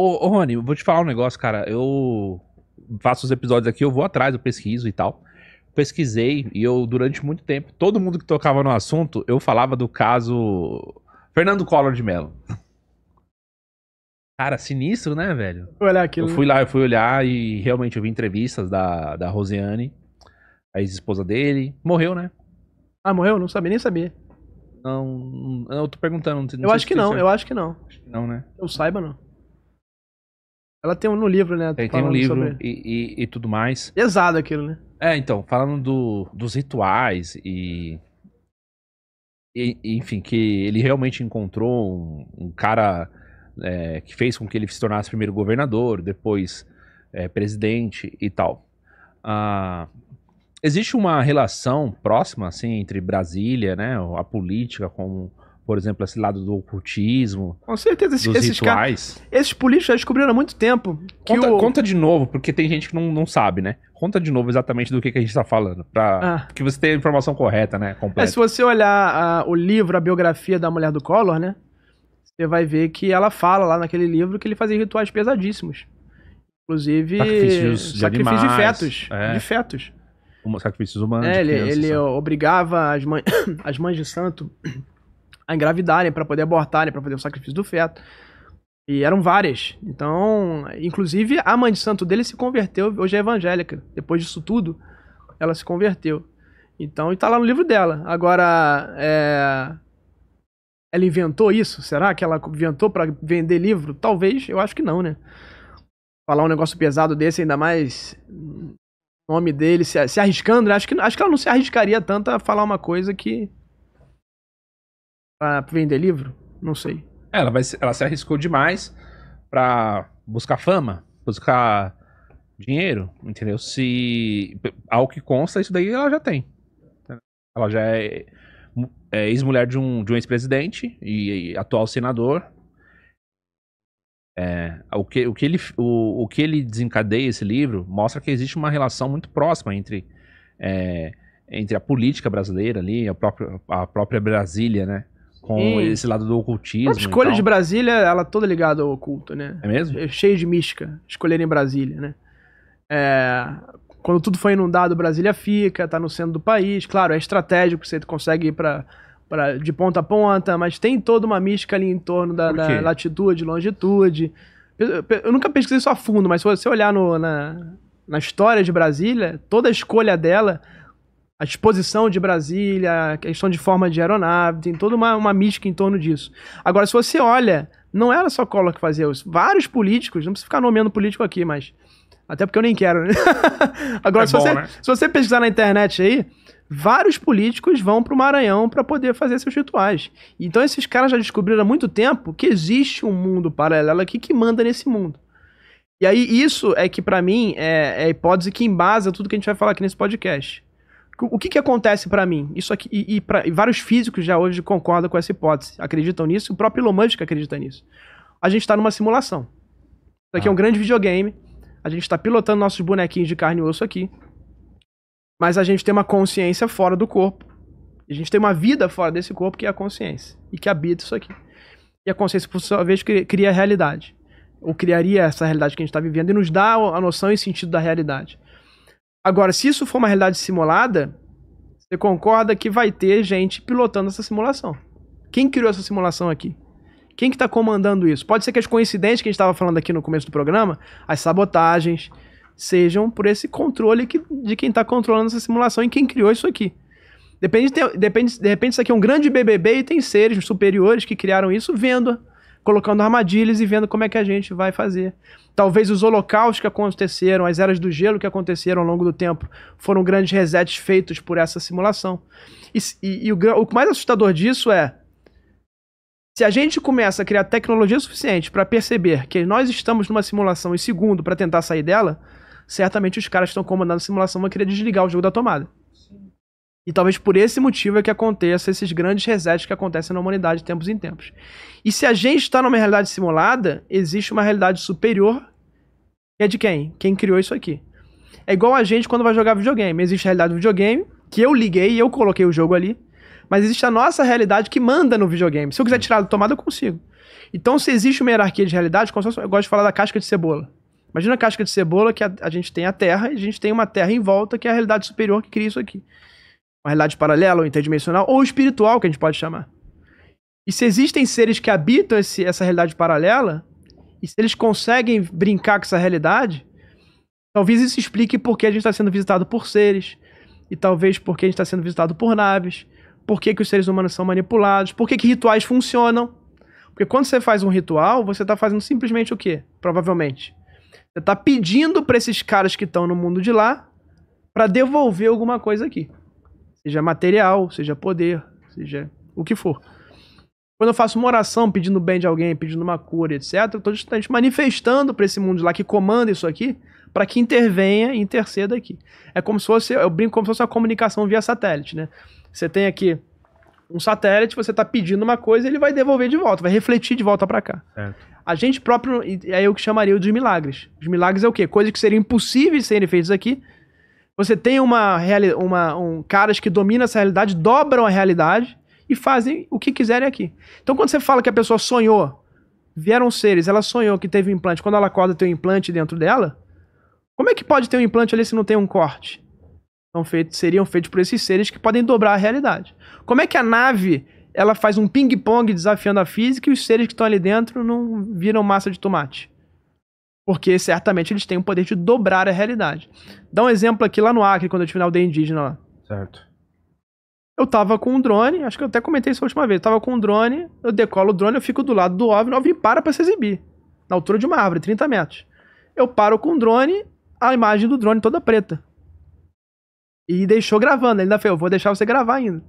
Ô, Rony, eu vou te falar um negócio, cara. Eu faço os episódios aqui, eu vou atrás, eu pesquiso e tal. Pesquisei e eu, durante muito tempo, todo mundo que tocava no assunto, eu falava do caso Fernando Collor de Mello. Cara, sinistro, né, velho? Vou olhar aquilo. Eu fui olhar e realmente eu vi entrevistas da Rosiane, a ex-esposa dele. Morreu, né? Ah, morreu? Não sabia, nem sabia. Não, eu tô perguntando. Eu acho que não, eu acho que não. Acho que não, né? Eu saiba, não. Ela tem no livro, né? Tem um livro e tudo mais. Pesado aquilo, né? Então, falando dos rituais enfim, que ele realmente encontrou um cara que fez com que ele se tornasse primeiro governador, depois presidente e tal. Existe uma relação próxima, assim, entre Brasília, né, a política, com, por exemplo, esse lado do ocultismo, com certeza, dos rituais? Esses políticos já descobriram há muito tempo. Conta de novo, porque tem gente que não sabe, né? Conta de novo exatamente do que a gente tá falando, que você tenha a informação correta, né? Completa. Se você olhar o livro, a biografia da mulher do Collor, né? Você vai ver que ela fala lá naquele livro que ele fazia rituais pesadíssimos. Inclusive, sacrifícios de fetos. De fetos. Sacrifícios humanos. Ele obrigava as mães de santo a engravidarem para poder abortarem, para fazer o sacrifício do feto. E eram várias. Então, inclusive, a mãe de santo dele se converteu, hoje é evangélica. Depois disso tudo, ela se converteu. Então, e tá lá no livro dela. Agora, ela inventou isso? Será que ela inventou para vender livro? Talvez, eu acho que não, né? Falar um negócio pesado desse, ainda mais o nome dele, se arriscando, né? Acho que ela não se arriscaria tanto a falar uma coisa que... pra vender livro? Não sei. Ela se arriscou demais pra buscar fama, buscar dinheiro, entendeu? Ao que consta, isso daí ela já tem. Ela já é ex-mulher de um ex-presidente e atual senador. O que ele desencadeia, esse livro, mostra que existe uma relação muito próxima entre a política brasileira ali, a própria Brasília, né? Com esse lado do ocultismo. A escolha de Brasília, ela toda ligada ao oculto, né? É mesmo? Cheio de mística, escolher em Brasília, né? Quando tudo foi inundado, Brasília fica, tá no centro do país. Claro, é estratégico, você consegue ir de ponta a ponta, mas tem toda uma mística ali em torno da latitude, longitude. Eu nunca pesquisei isso a fundo, mas se você olhar na história de Brasília, toda a escolha dela, a disposição de Brasília, a questão de forma de aeronave, tem toda uma mística em torno disso. Agora, se você olha, não era só Collor que fazia isso. Vários políticos, não precisa ficar nomeando político aqui, mas... Até porque eu nem quero, né? Agora, se você pesquisar na internet aí, vários políticos vão pro Maranhão para poder fazer seus rituais. Então, esses caras já descobriram há muito tempo que existe um mundo paralelo aqui que manda nesse mundo. E aí, isso é que, pra mim, é a hipótese que embasa tudo que a gente vai falar aqui nesse podcast. O que acontece pra mim? Isso aqui, e vários físicos já hoje concordam com essa hipótese, acreditam nisso, e o próprio Elon Musk acredita nisso. A gente tá numa simulação. Isso aqui é um grande videogame, a gente tá pilotando nossos bonequinhos de carne e osso aqui, mas a gente tem uma consciência fora do corpo. A gente tem uma vida fora desse corpo, que é a consciência, e que habita isso aqui. E a consciência, por sua vez, cria a realidade. Ou criaria essa realidade que a gente tá vivendo, e nos dá a noção e sentido da realidade. Agora, se isso for uma realidade simulada, você concorda que vai ter gente pilotando essa simulação. Quem criou essa simulação aqui? Quem que está comandando isso? Pode ser que as coincidências que a gente estava falando aqui no começo do programa, as sabotagens, sejam por esse controle de quem está controlando essa simulação e quem criou isso aqui. De repente isso aqui é um grande BBB e tem seres superiores que criaram isso colocando armadilhas e vendo como é que a gente vai fazer. Talvez os holocaustos que aconteceram, as eras do gelo que aconteceram ao longo do tempo, foram grandes resets feitos por essa simulação. E o mais assustador disso é, se a gente começa a criar tecnologia suficiente para perceber que nós estamos numa simulação e segundo para tentar sair dela, certamente os caras que estão comandando a simulação vão querer desligar o jogo da tomada. E talvez por esse motivo é que aconteça esses grandes resets que acontecem na humanidade de tempos em tempos. E se a gente está numa realidade simulada, existe uma realidade superior, que é de quem? Quem criou isso aqui. É igual a gente quando vai jogar videogame. Existe a realidade do videogame, que eu liguei e eu coloquei o jogo ali, mas existe a nossa realidade que manda no videogame. Se eu quiser tirar da tomada, eu consigo. Então, se existe uma hierarquia de realidade, eu gosto de falar da casca de cebola. Imagina a casca de cebola que a gente tem a Terra e a gente tem uma Terra em volta que é a realidade superior que cria isso aqui. Uma realidade paralela, ou interdimensional, ou espiritual, que a gente pode chamar. E se existem seres que habitam essa realidade paralela, e se eles conseguem brincar com essa realidade, talvez isso explique por que a gente está sendo visitado por seres, e talvez por que a gente está sendo visitado por naves, por que os seres humanos são manipulados, por que rituais funcionam. Porque quando você faz um ritual, você está fazendo simplesmente o quê? Provavelmente. Você está pedindo para esses caras que estão no mundo de lá para devolver alguma coisa aqui. Seja material, seja poder, seja o que for. Quando eu faço uma oração pedindo bem de alguém, pedindo uma cura, etc., eu estou justamente manifestando para esse mundo de lá que comanda isso aqui, para que intervenha e interceda aqui. É como se fosse, eu brinco como se fosse uma comunicação via satélite, né? Você tem aqui um satélite, você está pedindo uma coisa, ele vai devolver de volta, vai refletir de volta para cá. Certo. A gente próprio, é eu que chamaria dos milagres. Os milagres é o quê? Coisas que seriam impossíveis de serem feitas aqui. Você tem caras que dominam essa realidade, dobram a realidade e fazem o que quiserem aqui. Então quando você fala que a pessoa sonhou, vieram seres, ela sonhou que teve um implante, quando ela acorda tem um implante dentro dela, como é que pode ter um implante ali se não tem um corte? Seriam feitos por esses seres que podem dobrar a realidade. Como é que a nave ela faz um ping-pong desafiando a física e os seres que estão ali dentro não viram massa de tomate? Porque certamente eles têm o poder de dobrar a realidade. Dá um exemplo aqui lá no Acre, quando eu tive na aldeia indígena lá. Certo. Eu tava com um drone, acho que eu até comentei isso a última vez. Eu tava com um drone, eu decolo o drone, eu fico do lado do OVNI, o OVNI para pra se exibir. Na altura de uma árvore, 30 metros. Eu paro com o drone, a imagem do drone toda preta. E deixou gravando. Ele ainda falou, eu vou deixar você gravar ainda.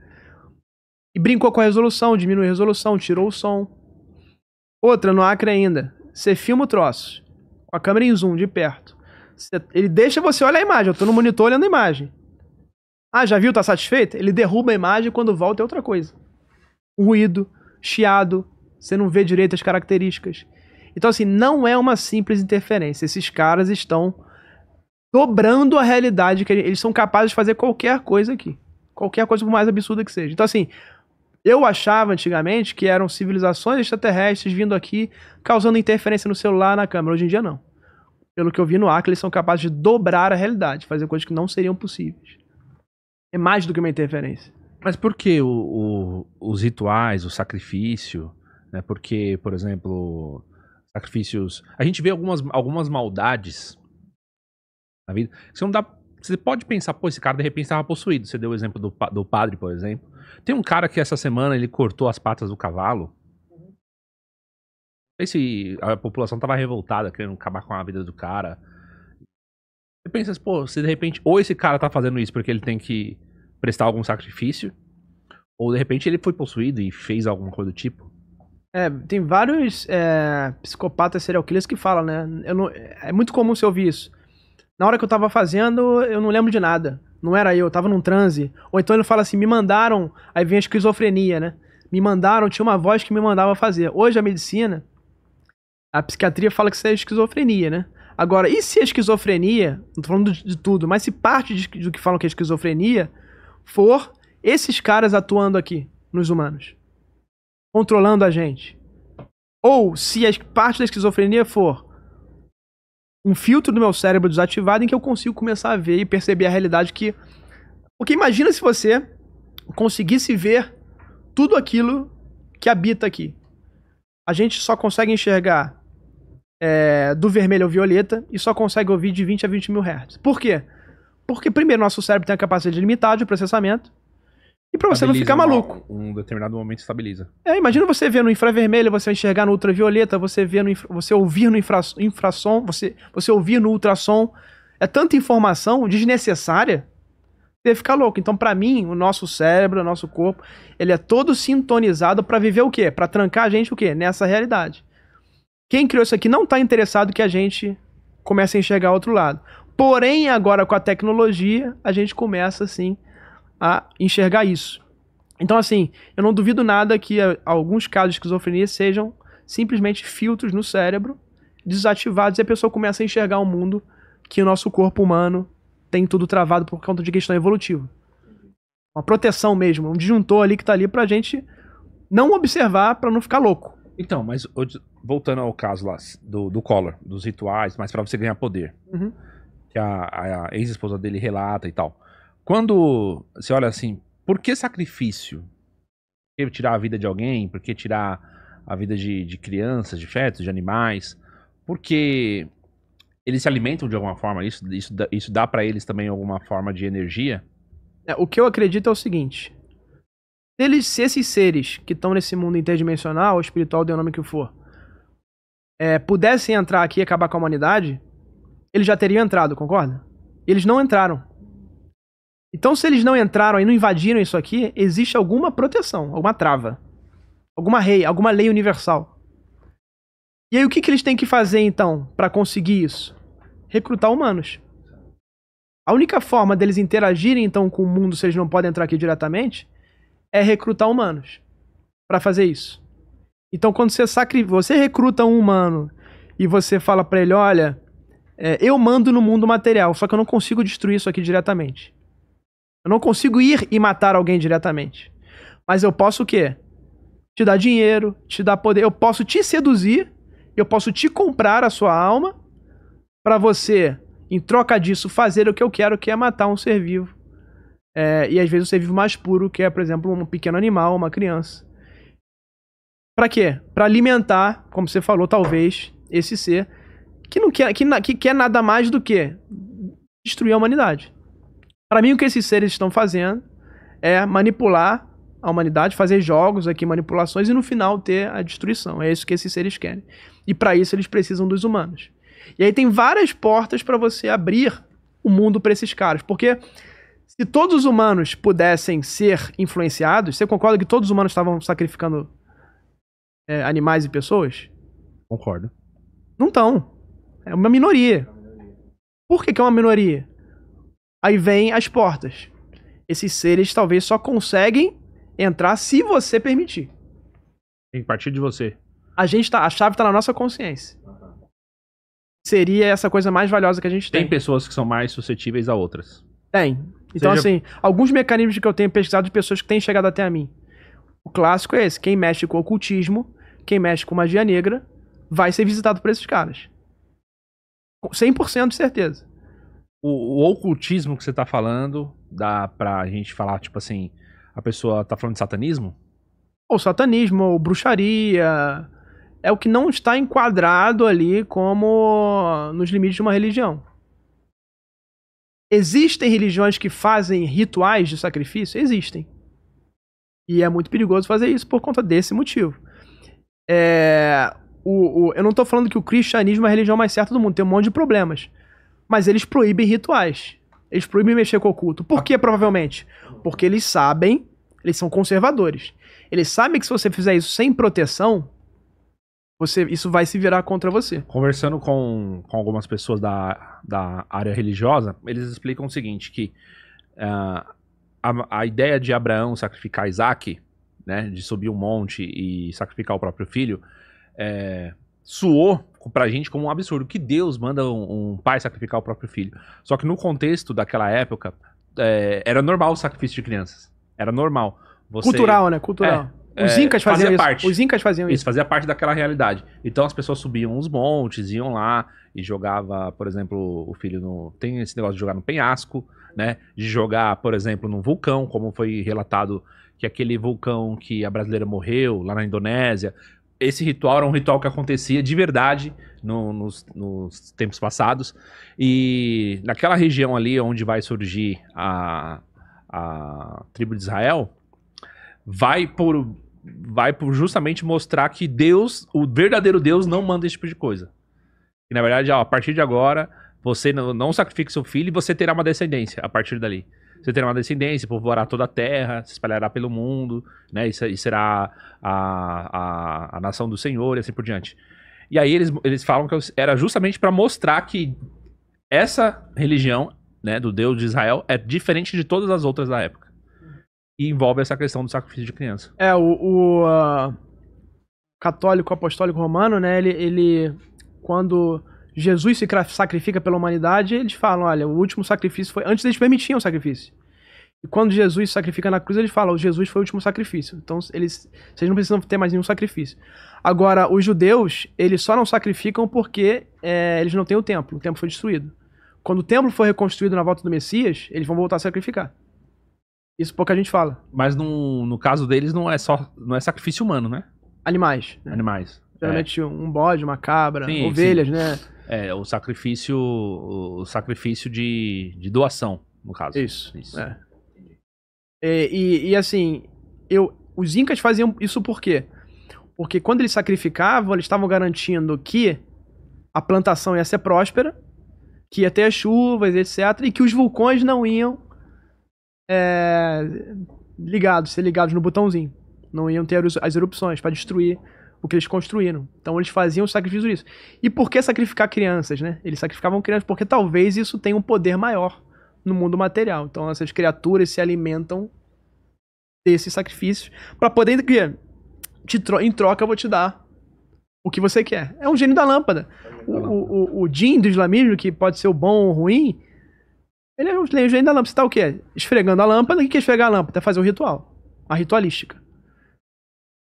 E brincou com a resolução, diminuiu a resolução, tirou o som. Outra, no Acre ainda. Você filma o troço, com a câmera em zoom, de perto. Ele deixa você olhar a imagem. Eu tô no monitor olhando a imagem. Ah, já viu? Tá satisfeito? Ele derruba a imagem e quando volta é outra coisa. Ruído, chiado, você não vê direito as características. Então, assim, não é uma simples interferência. Esses caras estão dobrando a realidade, que eles são capazes de fazer qualquer coisa aqui. Qualquer coisa, por mais absurda que seja. Então, assim, eu achava antigamente que eram civilizações extraterrestres vindo aqui, causando interferência no celular, na câmera. Hoje em dia, não. Pelo que eu vi no Acre, eles são capazes de dobrar a realidade, fazer coisas que não seriam possíveis. É mais do que uma interferência. Mas por que os rituais, o sacrifício, né? Porque, por exemplo, sacrifícios... A gente vê algumas maldades na vida. Você pode pensar, pô, esse cara de repente estava possuído. Você deu o exemplo do padre, por exemplo. Tem um cara que essa semana ele cortou as patas do cavalo. Não sei se a população estava revoltada, querendo acabar com a vida do cara. Você pensa, pô, se de repente, ou esse cara tá fazendo isso porque ele tem que prestar algum sacrifício, ou de repente ele foi possuído e fez alguma coisa do tipo. Tem vários psicopatas serial killers que falam, né? É muito comum você ouvir isso. Na hora que eu tava fazendo, eu não lembro de nada. Não era eu tava num transe. Ou então ele fala assim, me mandaram, aí vem a esquizofrenia, né? Me mandaram, tinha uma voz que me mandava fazer. Hoje a medicina, a psiquiatria fala que isso é esquizofrenia, né? Agora, e se a esquizofrenia, não tô falando de tudo, mas se parte do que falam que é esquizofrenia for esses caras atuando aqui nos humanos, controlando a gente. Ou se a parte da esquizofrenia for um filtro do meu cérebro desativado em que eu consigo começar a ver e perceber a realidade que... Porque imagina se você conseguisse ver tudo aquilo que habita aqui. A gente só consegue enxergar do vermelho ao violeta e só consegue ouvir de 20 a 20 mil Hz. Por quê? Porque primeiro nosso cérebro tem a capacidade limitada de processamento e pra você não ficar maluco. Um determinado momento estabiliza. Imagina você ver no infravermelho, você enxergar no ultravioleta, você ouvir no infrassom, você ouvir no ultrassom. É tanta informação desnecessária que você fica louco. Então, pra mim, o nosso cérebro, o nosso corpo, ele é todo sintonizado pra viver o quê? Pra trancar a gente o quê? Nessa realidade. Quem criou isso aqui não tá interessado que a gente comece a enxergar outro lado. Porém, agora com a tecnologia, a gente começa, assim, a enxergar isso. Então, assim, eu não duvido nada que alguns casos de esquizofrenia sejam simplesmente filtros no cérebro desativados e a pessoa começa a enxergar um mundo que o nosso corpo humano tem tudo travado por conta de questão evolutiva. Uma proteção mesmo, um disjuntor ali que tá ali pra gente não observar, pra não ficar louco. Então, mas voltando ao caso lá do Collor, dos rituais, mas pra você ganhar poder, Uhum. que a ex-esposa dele relata e tal. Quando você olha assim, por que sacrifício? Por que tirar a vida de alguém? Por que tirar a vida de crianças, de fetos, de animais? Porque eles se alimentam de alguma forma, isso dá pra eles também alguma forma de energia? O que eu acredito é o seguinte: se esses seres que estão nesse mundo interdimensional, ou espiritual, dê o nome que for, pudessem entrar aqui e acabar com a humanidade, eles já teriam entrado, concorda? Eles não entraram. Então, se eles não entraram e não invadiram isso aqui, existe alguma proteção, alguma trava, alguma lei universal. E aí, o que eles têm que fazer, então, para conseguir isso? Recrutar humanos. A única forma deles interagirem, então, com o mundo, se eles não podem entrar aqui diretamente, é recrutar humanos para fazer isso. Então, quando você recruta um humano e você fala para ele, olha, eu mando no mundo material, só que eu não consigo destruir isso aqui diretamente. Eu não consigo ir e matar alguém diretamente. Mas eu posso o quê? Te dar dinheiro, te dar poder. Eu posso te seduzir, eu posso te comprar a sua alma para você, em troca disso, fazer o que eu quero, que é matar um ser vivo. E às vezes um ser vivo mais puro, que é, por exemplo, um pequeno animal, uma criança. Pra quê? Pra alimentar, como você falou, talvez, esse ser que não quer, que quer nada mais do que destruir a humanidade. Pra mim, o que esses seres estão fazendo é manipular a humanidade, fazer jogos aqui, manipulações, e no final ter a destruição. É isso que esses seres querem. E pra isso eles precisam dos humanos. E aí tem várias portas pra você abrir o mundo pra esses caras. Porque se todos os humanos pudessem ser influenciados, você concorda que todos os humanos estavam sacrificando animais e pessoas? Concordo. Não estão. É uma minoria. Por que é uma minoria? Aí vem as portas. Esses seres talvez só conseguem entrar se você permitir. Tem que partir de você. A chave está na nossa consciência. Seria essa coisa mais valiosa que a gente tem. Tem pessoas que são mais suscetíveis a outras. Tem. Então, assim, alguns mecanismos que eu tenho pesquisado de pessoas que têm chegado até a mim. O clássico é esse. Quem mexe com ocultismo, quem mexe com magia negra, vai ser visitado por esses caras. 100% de certeza. O ocultismo que você tá falando, dá pra gente falar, tipo assim, a pessoa tá falando de satanismo? Ou satanismo, ou bruxaria. É o que não está enquadrado ali como nos limites de uma religião. Existem religiões que fazem rituais de sacrifício? Existem. E é muito perigoso fazer isso por conta desse motivo. Eu não tô falando que o cristianismo é a religião mais certa do mundo, tem um monte de problemas. Mas eles proíbem rituais. Eles proíbem mexer com o oculto. Por quê, provavelmente? Porque eles sabem, eles são conservadores. Eles sabem que se você fizer isso sem proteção, isso vai se virar contra você. Conversando com algumas pessoas da área religiosa, eles explicam o seguinte, que a ideia de Abraão sacrificar Isaac, né, de subir um monte e sacrificar o próprio filho, soou pra gente como um absurdo, que Deus manda um pai sacrificar o próprio filho. Só que no contexto daquela época, era normal o sacrifício de crianças. Era normal. Cultural, né? Cultural. Os incas faziam isso. Os incas faziam isso. Fazia parte daquela realidade. Então as pessoas subiam os montes, iam lá e jogava, por exemplo, o filho no... Tem esse negócio de jogar no penhasco, né? De jogar, por exemplo, num vulcão, como foi relatado que aquele vulcão que a brasileira morreu lá na Indonésia. Esse ritual era um ritual que acontecia de verdade nos tempos passados. E naquela região ali onde vai surgir a tribo de Israel, vai por justamente mostrar que Deus, o verdadeiro Deus, não manda esse tipo de coisa. E na verdade, a partir de agora, você não sacrifique seu filho e você terá uma descendência a partir dali. Você terá uma descendência, povoará toda a terra, se espalhará pelo mundo, né? E será a nação do Senhor e assim por diante. E aí eles falam que era justamente para mostrar que essa religião, né, do Deus de Israel é diferente de todas as outras da época. E envolve essa questão do sacrifício de criança. O católico apostólico romano, né, ele quando Jesus se sacrifica pela humanidade, eles falam, olha, o último sacrifício foi... Antes eles permitiam o sacrifício. E quando Jesus sacrifica na cruz, ele fala, o Jesus foi o último sacrifício. Então, vocês não precisam ter mais nenhum sacrifício. Agora, os judeus, eles só não sacrificam porque eles não têm o templo foi destruído. Quando o templo for reconstruído na volta do Messias, eles vão voltar a sacrificar. Isso pouca gente fala. Mas no caso deles não é sacrifício humano, né? Animais. Né? Animais. Geralmente um bode, uma cabra, sim, ovelhas, sim. né? O sacrifício de doação, no caso. Isso. E assim, os incas faziam isso por quê? Porque quando eles sacrificavam, eles estavam garantindo que a plantação ia ser próspera, que ia ter as chuvas, etc. E que os vulcões não iam ser ligados no botãozinho. Não iam ter as erupções para destruir o que eles construíram. Então eles faziam o sacrifício disso. E por que sacrificar crianças, né? Eles sacrificavam crianças porque talvez isso tenha um poder maior no mundo material. Então essas criaturas se alimentam desses sacrifícios para poder... em troca eu vou te dar o que você quer. É um gênio da lâmpada. O djinn do islamismo, que pode ser o bom ou o ruim, ele é um gênio da lâmpada. Você tá o quê? Esfregando a lâmpada. O que é esfregar a lâmpada? É fazer um ritual. A ritualística.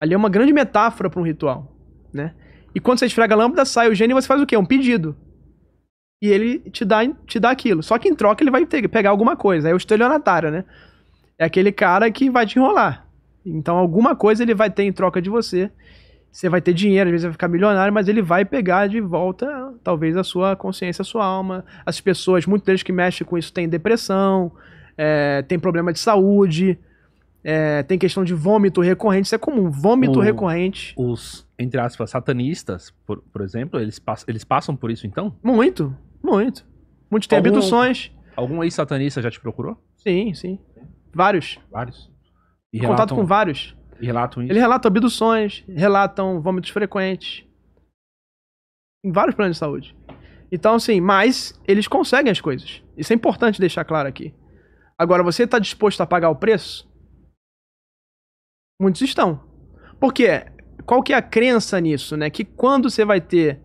Ali é uma grande metáfora para um ritual, né? E quando você esfrega a lâmpada, sai o gênio e você faz o quê? Um pedido. E ele te dá aquilo. Só que em troca ele vai pegar alguma coisa. É o estelionatário, né? É aquele cara que vai te enrolar. Então alguma coisa ele vai ter em troca de você. Você vai ter dinheiro, às vezes vai ficar milionário, mas ele vai pegar de volta, talvez, a sua consciência, a sua alma. As pessoas, muitos deles que mexem com isso, têm depressão, tem problema de saúde, tem questão de vômito recorrente. Isso é comum, vômito recorrente. Os, entre aspas, satanistas, por exemplo, eles passam por isso, então? Muito. Muitos têm abduções. Algum ex-satanista já te procurou? Sim. Vários. E contato com vários. E relatam isso? Eles relatam abduções, relatam vômitos frequentes. Em vários planos de saúde. Então, assim, mas eles conseguem as coisas. Isso é importante deixar claro aqui. Agora, você está disposto a pagar o preço? Muitos estão. Por quê? Qual que é a crença nisso, né? Que quando você vai ter...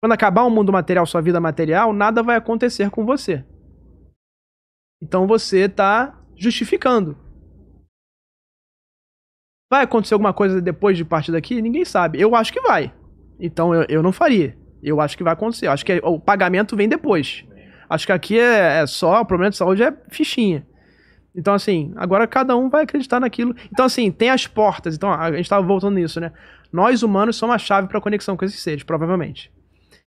Quando acabar o mundo material, sua vida material, nada vai acontecer com você. Então você está justificando. Vai acontecer alguma coisa depois de partir daqui? Ninguém sabe. Eu acho que vai. Então eu não faria. Eu acho que vai acontecer. Eu acho que o pagamento vem depois. Acho que aqui é só... O problema de saúde é fichinha. Então, assim, agora cada um vai acreditar naquilo. Então, assim, tem as portas. Então, a gente estava voltando nisso, né? Nós, humanos, somos a chave para conexão com esses seres, provavelmente.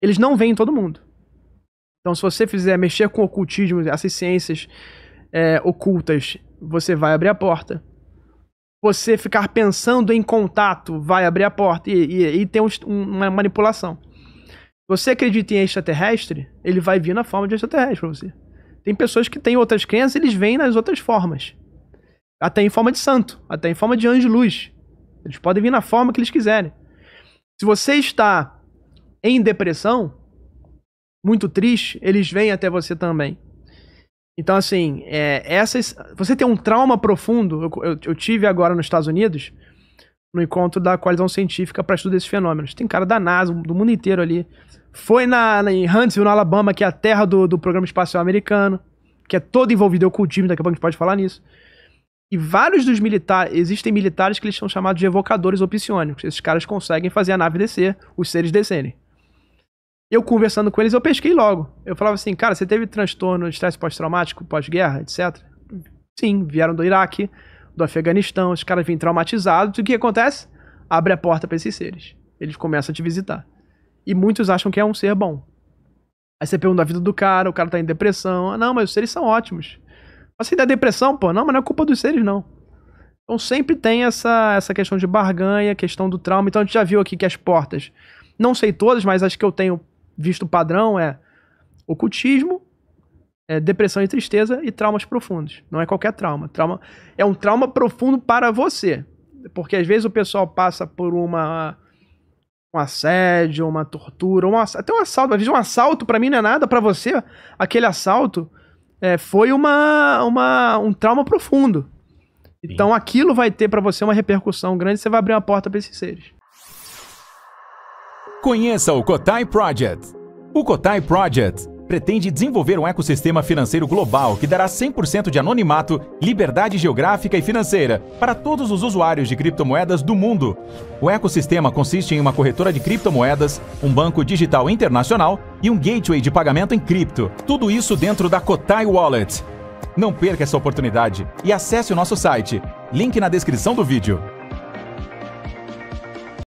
Eles não veem em todo mundo. Então, se você fizer mexer com o ocultismo, essas ciências ocultas, você vai abrir a porta. Você ficar pensando em contato vai abrir a porta e tem uma manipulação. Você acredita em extraterrestre, ele vai vir na forma de extraterrestre pra você. Tem pessoas que têm outras crenças, eles vêm nas outras formas. Até em forma de santo, até em forma de anjo-luz. Eles podem vir na forma que eles quiserem. Se você está em depressão, muito triste, eles vêm até você também. Então, assim, você tem um trauma profundo. Eu tive agora nos Estados Unidos, no encontro da Coalizão Científica para Estudo desses Fenômenos. Tem cara da NASA, do mundo inteiro ali. Foi em Huntsville, no Alabama, que é a terra do Programa Espacial Americano, que é todo envolvido em ocultismo, daqui a pouco a gente pode falar nisso. E vários dos militares, existem militares que eles são chamados de evocadores ou psiônicos. Esses caras conseguem fazer a nave descer, os seres descerem. Eu conversando com eles, eu pesquei logo. Eu falava assim, cara, você teve transtorno de estresse pós-traumático, pós-guerra, etc? Sim, vieram do Iraque, do Afeganistão, os caras vêm traumatizados. E o que acontece? Abre a porta para esses seres. Eles começam a te visitar. E muitos acham que é um ser bom. Aí você pergunta a vida do cara, o cara tá em depressão. Ah, não, mas os seres são ótimos. Mas se dá depressão, pô, não, mas não é culpa dos seres, não. Então sempre tem essa questão de barganha, questão do trauma. Então a gente já viu aqui que as portas, não sei todas, mas as que eu tenho visto padrão ocultismo, depressão e tristeza e traumas profundos. Não é qualquer trauma. Trauma é um trauma profundo para você. Porque às vezes o pessoal passa por um assédio, uma tortura, até um assalto. Às vezes um assalto pra mim não é nada, pra você aquele assalto foi um trauma profundo. Então aquilo vai ter pra você uma repercussão grande, você vai abrir uma porta pra esses seres. Conheça o Kotai Project. O Kotai Project pretende desenvolver um ecossistema financeiro global que dará 100% de anonimato, liberdade geográfica e financeira para todos os usuários de criptomoedas do mundo. O ecossistema consiste em uma corretora de criptomoedas, um banco digital internacional e um gateway de pagamento em cripto. Tudo isso dentro da Kotai Wallet. Não perca essa oportunidade e acesse o nosso site. Link na descrição do vídeo.